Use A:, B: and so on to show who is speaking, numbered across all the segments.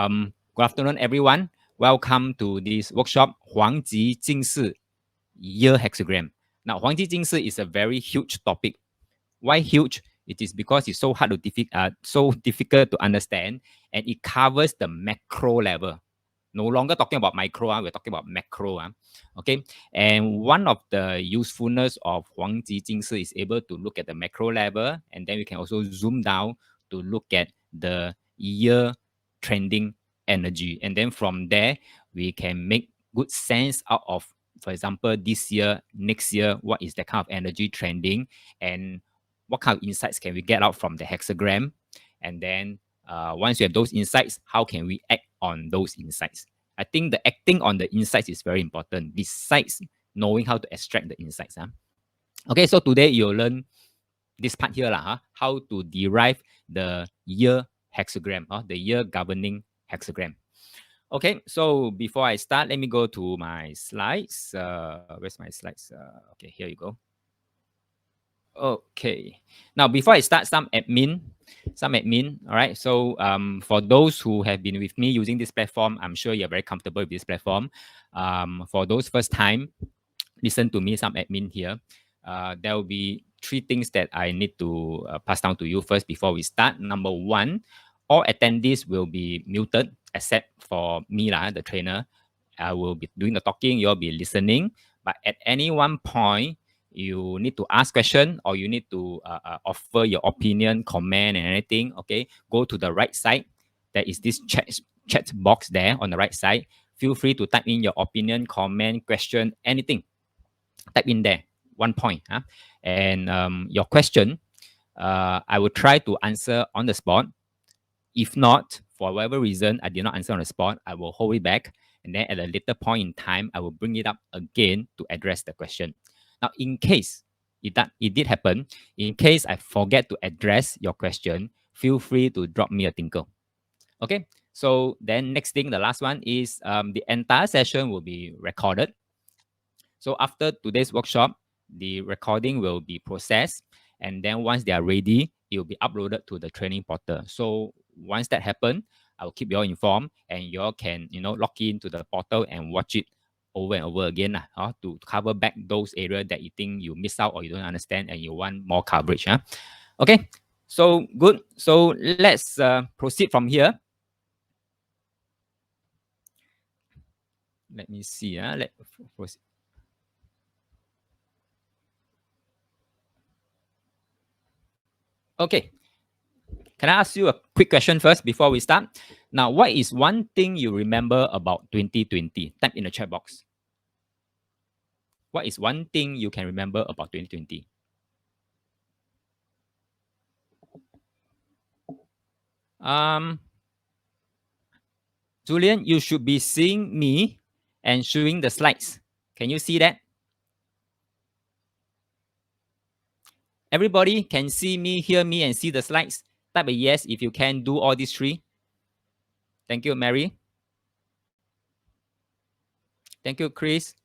A: Good afternoon, everyone. Welcome to this workshop, 黄极进士 Year Hexagram. Now, 黄极进士 is a very huge topic. Why huge? It is because it's so hard to so difficult to understand, and it covers the macro level. No longer talking about micro, we're talking about macro. Okay, and one of the usefulness of 黄极进士 is able to look at the macro level, and then we can also zoom down to look at the year trending energy, and then from there we can make good sense out of, for example, this year, next year, what is that kind of energy trending, and what kind of insights can we get out from the hexagram, and then once you have those insights, how can we act on those insights? I think the acting on the insights is very important, besides knowing how to extract the insights. Okay, so today you'll learn this part here, how to derive the year hexagram, the year governing hexagram. Okay, so before I start, let me go to my slides. Where's my slides? Okay, here you go. Okay, now before I start, some admin. All right, so for those who have been with me using this platform, I'm sure you're very comfortable with this platform. For those first time, listen to me, some admin here. There will be 3 things that I need to pass down to you first before we start. Number 1, all attendees will be muted except for me, the trainer. I will be doing the talking, you'll be listening. But at any one point, you need to ask question, or you need to offer your opinion, comment, and anything. Okay, go to the right side. There is this chat box there on the right side. Feel free to type in your opinion, comment, question, anything. Type in there, 1 point. And your question, I will try to answer on the spot. If not, for whatever reason, I did not answer on the spot, I will hold it back. And then at a later point in time, I will bring it up again to address the question. Now, in case it did happen, in case I forget to address your question, feel free to drop me a tinkle. Okay, so then next thing, the last one is the entire session will be recorded. So after today's workshop, the recording will be processed, and then once they are ready, it will be uploaded to the training portal. So once that happens, I will keep you all informed, and you all can log in to the portal and watch it over and over again to cover back those areas that you think you miss out or you don't understand and you want more coverage. Okay, so good. So let's proceed from here. Let me see. Let's proceed. Okay. Can I ask you a quick question first before we start? Now, what is one thing you remember about 2020? Type in the chat box. What is one thing you can remember about 2020? Julian, you should be seeing me and showing the slides. Can you see that? Everybody can see me, hear me, and see the slides. Type a yes if you can do all these 3. Thank you, Mary. Thank you, Chris.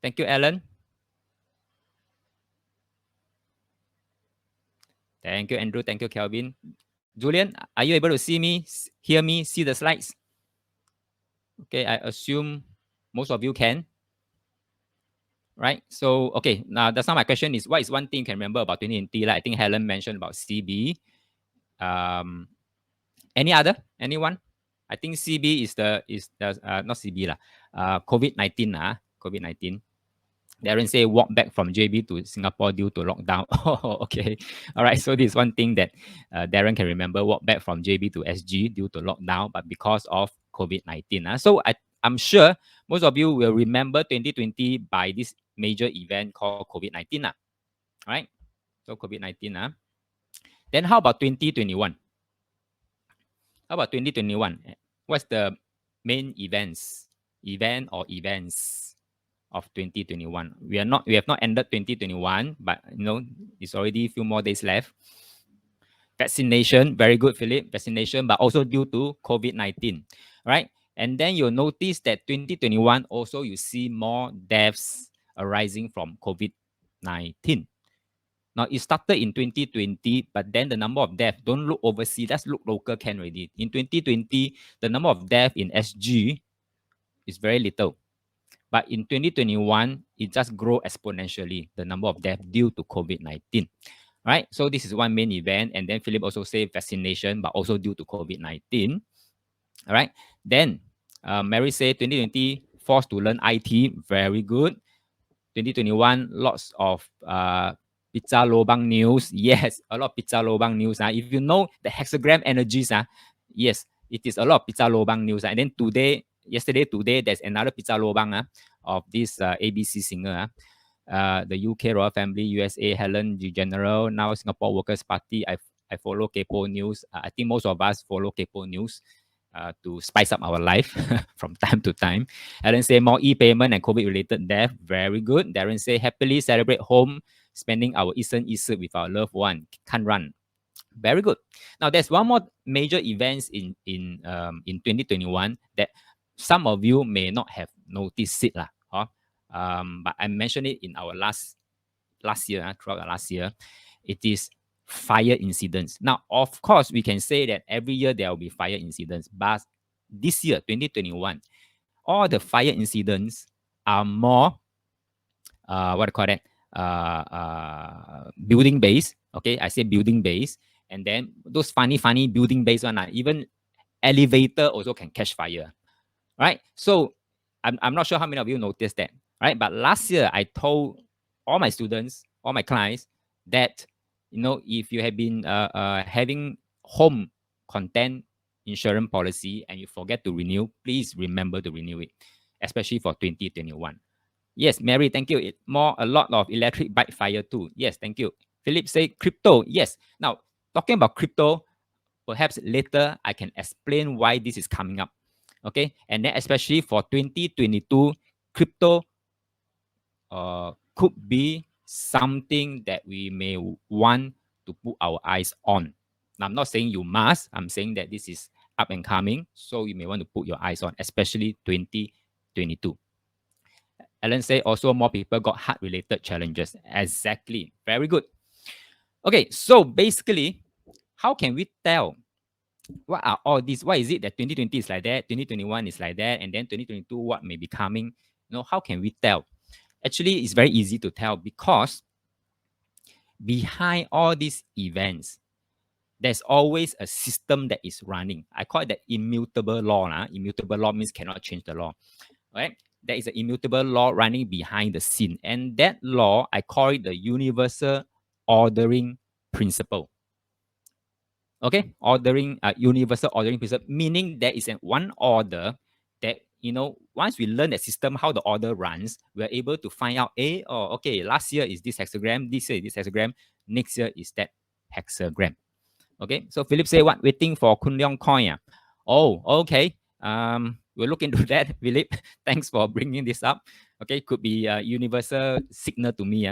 A: Thank you, Alan. Thank you, Andrew. Thank you, Kelvin. Julian, are you able to see me, hear me, see the slides? Okay, I assume most of you can. Right? So, okay, now that's not my question is, what is one thing you can remember about 2020? Like I think Helen mentioned about CB. Any other? Anyone? I think CB is the not CB lah. COVID-19 COVID-19. Darren say walk back from JB to Singapore due to lockdown. Oh, okay. All right. So this is one thing that Darren can remember: walk back from JB to SG due to lockdown, but because of COVID-19. So I'm sure most of you will remember 2020 by this major event called COVID-19. Right? So COVID-19. Then how about 2021? How about 2021? What's the main events of 2021? We have not ended 2021, but it's already a few more days left. Vaccination, very good, Philip. Vaccination, but also due to COVID-19, right? And then you'll notice that 2021 also you see more deaths arising from COVID-19. Now, it started in 2020, but then the number of deaths, don't look overseas, let's look local can already. In 2020, the number of deaths in SG is very little. But in 2021, it just grew exponentially, the number of deaths due to COVID-19. Right? So this is one main event. And then Philip also said vaccination, but also due to COVID-19. All right. Then Mary said 2020 forced to learn IT. Very good. 2021, lots of pizza lobang news. Yes, a lot of pizza lobang news. If you know the hexagram energies, yes, it is a lot of pizza lobang news. And then today, there's another pizza lobang of this ABC singer. The UK royal family, USA, Helen General, now Singapore Workers' Party. I follow Kepo News. I think most of us follow Kepo News to spice up our life from time to time. Ellen say more e-payment and COVID-related death. Very good. Darren say happily celebrate home, spending our Eastern Easter with our loved one. Can't run. Very good. Now there's one more major events in 2021 that some of you may not have noticed it lah. But I mentioned it in our last year, throughout the last year. It is fire incidents. Now, of course, we can say that every year there will be fire incidents, but this year, 2021, all the fire incidents are more, what do you call that? Building based. Okay, I say building based, and then those funny building based one, even elevator also can catch fire, right? So I'm not sure how many of you noticed that, right? But last year I told all my students, all my clients that, if you have been having home content insurance policy and you forget to renew, please remember to renew it, especially for 2021. Yes, Mary, thank you. A lot of electric bike fire too. Yes, thank you. Philip say crypto. Yes. Now, talking about crypto, perhaps later I can explain why this is coming up. Okay, and then especially for 2022, crypto could be something that we may want to put our eyes on. Now, I'm not saying you must. I'm saying that this is up and coming, so you may want to put your eyes on, especially 2022. Ellen say also more people got heart-related challenges. Exactly. Very good. Okay, so basically, how can we tell what are all these? Why is it that 2020 is like that, 2021 is like that, and then 2022, what may be coming? How can we tell? Actually, it's very easy to tell because behind all these events, there's always a system that is running. I call it the immutable law. Immutable law means cannot change the law. Right? There is an immutable law running behind the scene. And that law, I call it the universal ordering principle. Okay, universal ordering principle, meaning there is one order that, once we learn the system, how the order runs, we're able to find out, okay, last year is this hexagram, this year is this hexagram, next year is that hexagram. Okay, so Philip say what? Waiting for Kun Leong coin. Oh, okay. We'll look into that, Philip. Thanks for bringing this up. Okay, could be a universal signal to me.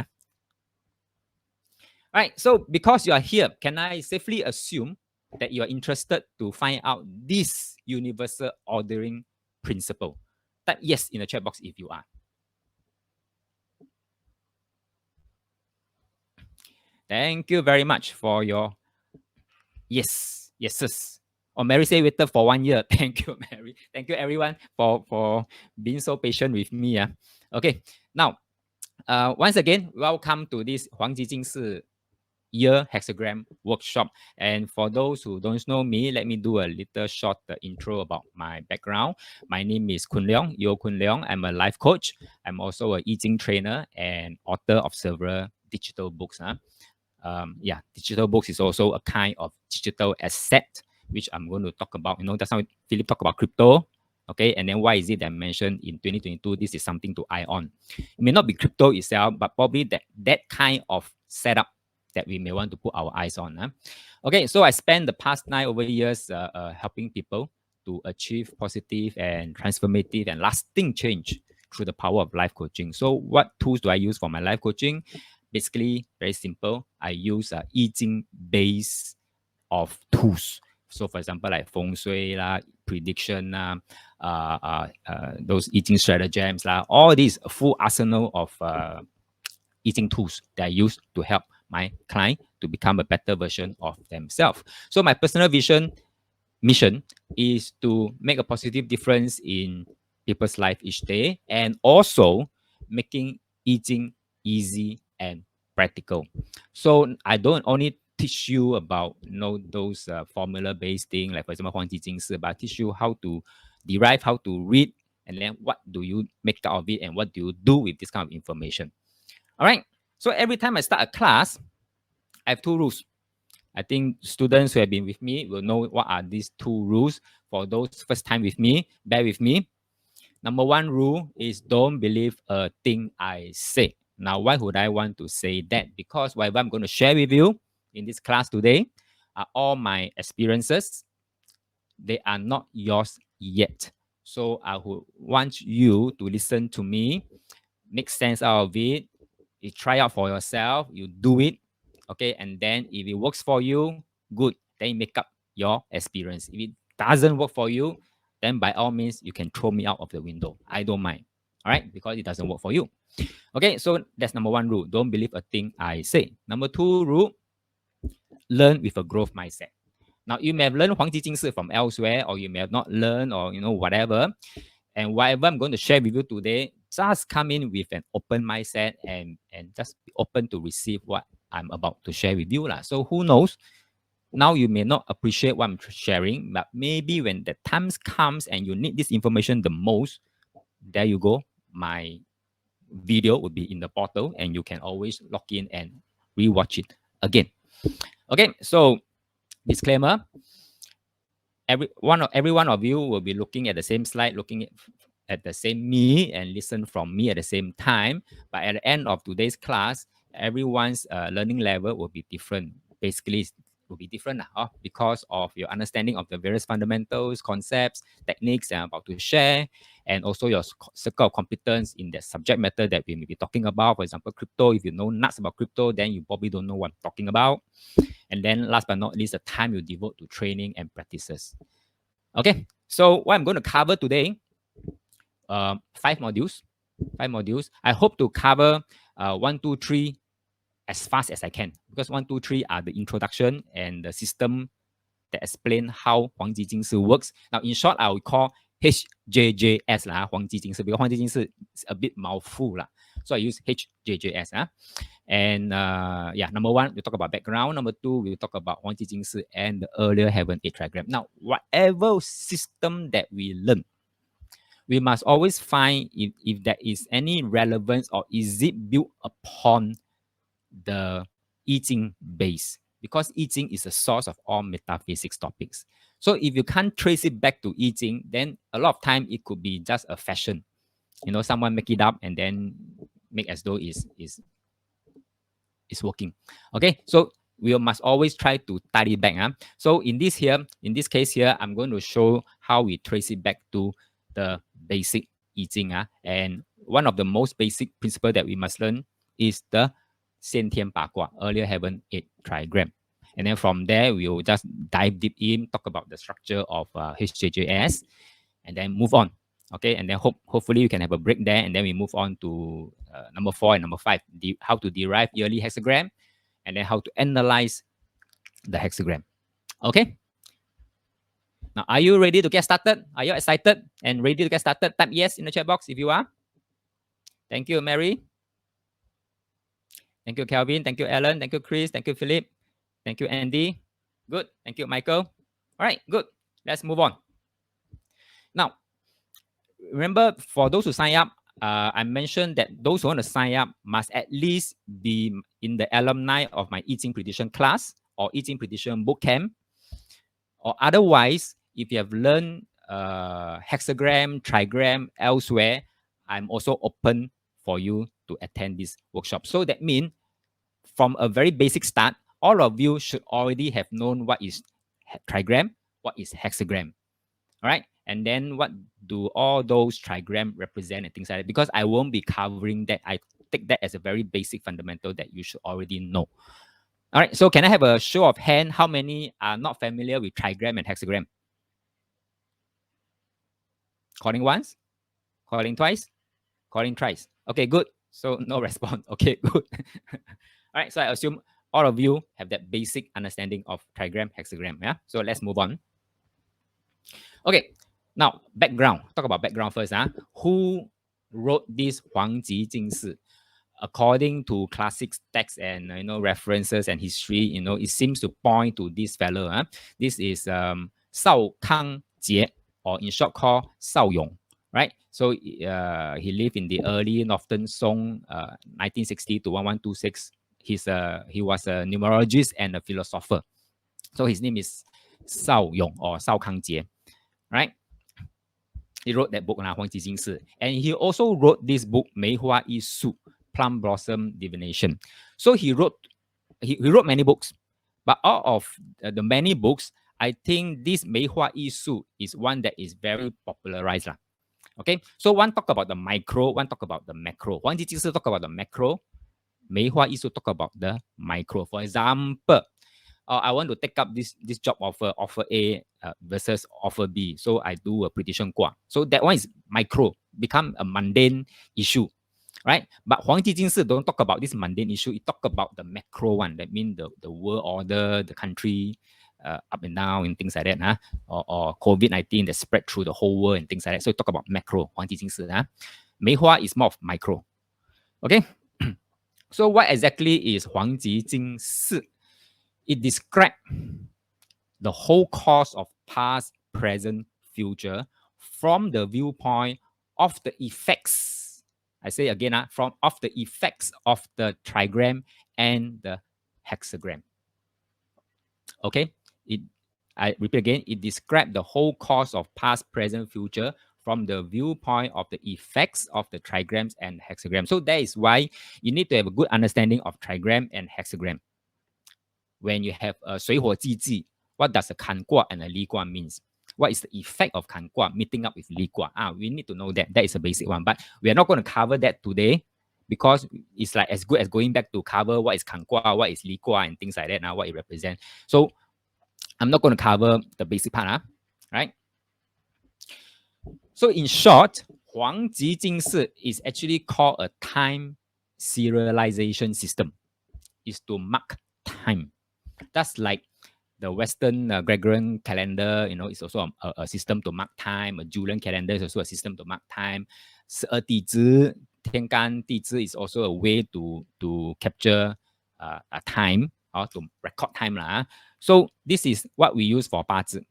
A: Right, so because you are here, can I safely assume that you are interested to find out this universal ordering principle? Type yes in the chat box if you are. Thank you very much for your yeses. Oh, Mary say waited for 1 year. Thank you, Mary. Thank you, everyone, for being so patient with me. Okay, now, once again, welcome to this Huang Jijing Si Year Hexagram Workshop. And for those who don't know me, let me do a little short intro about my background. My name is Kun Leong, Yo Kun Leong. I'm a life coach. I'm also a I Ching trainer and author of several digital books. Digital books is also a kind of digital asset, which I'm going to talk about. That's how Philip talked about crypto. Okay, and then why is it that I mentioned in 2022, this is something to eye on. It may not be crypto itself, but probably that kind of setup that we may want to put our eyes on. Okay, so I spent the past 9 over years helping people to achieve positive and transformative and lasting change through the power of life coaching. So what tools do I use for my life coaching? Basically, very simple. I use I Ching base of tools. So for example, like feng shui, prediction, those I Ching stratagems, all these full arsenal of I Ching tools that I use to help my client to become a better version of themselves. So my personal mission is to make a positive difference in people's life each day, and also making eating easy and practical. So I don't only teach you about those formula based thing, like for example 黄鸡精式, but I teach you how to derive, how to read, and then what do you make out of it, and what do you do with this kind of information. All right. So every time I start a class, I have two rules. I think students who have been with me will know what are these two rules. For those first time with me, bear with me. Number one rule is don't believe a thing I say. Now, why would I want to say that? Because whatever I'm going to share with you in this class today are all my experiences. They are not yours yet. So I would want you to listen to me, make sense out of it. You try out for yourself, you do it, okay? And then if it works for you, good. Then you make up your experience. If it doesn't work for you, then by all means, you can throw me out of the window. I don't mind, all right? Because it doesn't work for you. Okay, so that's number one rule. Don't believe a thing I say. Number two rule, learn with a growth mindset. Now, you may have learned 黄鸡精式 from elsewhere, or you may have not learned, or whatever. And whatever I'm going to share with you today, just come in with an open mindset, and just be open to receive what I'm about to share with you. So who knows? Now you may not appreciate what I'm sharing, but maybe when the time comes and you need this information the most, there you go. My video will be in the portal, and you can always log in and rewatch it again. Okay, so disclaimer. Every one of you will be looking at the same slide, looking at the same me, and listen from me at the same time. But at the end of today's class, everyone's learning level will be different. Basically, will be different because of your understanding of the various fundamentals, concepts, techniques that I'm about to share, and also your circle of competence in the subject matter that we may be talking about. For example, crypto. If you know nuts about crypto, then you probably don't know what I'm talking about. And then last but not least, the time you devote to training and practices. Okay, so what I'm going to cover today, 5 modules. I hope to cover 1, 2, 3 as fast as I can, because 1, 2, 3 are the introduction and the system that explain how 黄鸡精式 works. Now, in short, I will call HJJS 黄鸡精式, because 黄鸡精式 is a bit mouthful so I use HJJS. And yeah, number one, we talk about background. Number two, we talk about 黄鸡精式 and the earlier Heaven 8 trigram. Now, whatever system that we learn, we must always find if there is any relevance, or is it built upon the I Ching base, because I Ching is the source of all metaphysics topics. So if you can't trace it back to I Ching, then a lot of time it could be just a fashion. Someone make it up and then make as though is working. Okay, so we must always try to tidy back. So in this case here, I'm going to show how we trace it back to the basic I Ching. And one of the most basic principle that we must learn is the 先天八卦, earlier Heaven 8 trigram. And then from there, we'll just dive deep in, talk about the structure of HJJS, and then move on. Okay, and then hopefully you can have a break there, and then we move on to number 4 and number 5, how to derive yearly hexagram, and then how to analyze the hexagram. Okay. Now, are you ready to get started? Are you excited and ready to get started? Type yes in the chat box if you are. Thank you, Mary. Thank you, Kelvin. Thank you, Alan. Thank you, Chris. Thank you, Philip. Thank you, Andy. Good. Thank you, Michael. All right, good. Let's move on. Now, remember, for those who sign up, I mentioned that those who want to sign up must at least be in the alumni of my I Ching prediction class or I Ching prediction bootcamp. Or otherwise, if you have learned hexagram, trigram elsewhere, I'm also open for you to attend this workshop. So that means from a very basic start, all of you should already have known what is trigram, what is hexagram. All right. And then what do all those trigram represent and things like that? Because I won't be covering that. I take that as a very basic fundamental that you should already know. All right. So can I have a show of hand? How many are not familiar with trigram and hexagram? Calling once? Calling twice? Calling thrice? Okay, good. So no response. Okay, good. All right. So I assume all of you have that basic understanding of trigram, hexagram. Yeah. So let's move on. Okay. Now background. Talk about background first. Who wrote this 黄极进士? According to classic texts and references and history, it seems to point to this fellow. This is Sao Kang Jie, or in short called Sao Yong, right? So he lived in the early Northern Song, 1960 to 1126. He was a numerologist and a philosopher. So his name is Sao Yong or Sao Kang Jie, right? He wrote that book, 黄极进士, and he also wrote this book, 梅花易数, Plum Blossom Divination. So he wrote many books, but out of the many books, I think this 梅花易数 is one that is very popularized. Okay, so one talk about the micro, one talk about the macro. 黄极进士 talk about the macro, 梅花易数 talk about the micro. For example, I want to take up this job offer A versus offer B. So I do a prediction qua. So that one is micro, become a mundane issue, right? But 黄极进士 don't talk about this mundane issue. It talk about the macro one. That means the world order, the country up and down and things like that. Or COVID-19 that spread through the whole world and things like that. So it talk about macro, 黄极进士. 梅花 is more of micro. Okay? So what exactly is 黄极进士? It describes the whole course of past, present, future from the viewpoint of the effects. I say again, of the effects of the trigram and the hexagram. Okay, I repeat again, it describes the whole course of past, present, future from the viewpoint of the effects of the trigrams and hexagram. So that is why you need to have a good understanding of trigram and hexagram. When you have a 水火既济, what does a 坎卦 and a 离卦 means? What is the effect of 坎卦 meeting up with 离卦? We need to know that. That is a basic one. But we are not going to cover that today because it's like as good as going back to cover what is 坎卦, what is 离卦, and things like that, what it represents. So I'm not going to cover the basic part, right? So in short, 黄极进士 is actually called a time serialization system. Is to mark time. That's like the Western Gregorian calendar, it's also a system to mark time. A Julian calendar is also a system to mark time. 十二地支, 天干地支 is also a way to capture a time or to record time. So this is what we use for 八字.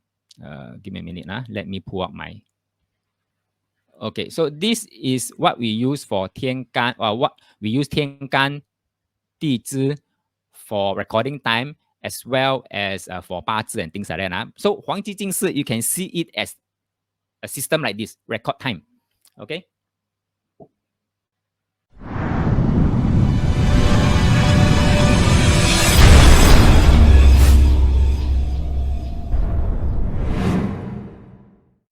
A: Give me a minute. Let me pull up my... Okay, so this is what we use for 天干, or what we use 天干地支 for recording time, as well as for 八字 and things like that. So 黄极进士, you can see it as a system like this, record time. Okay,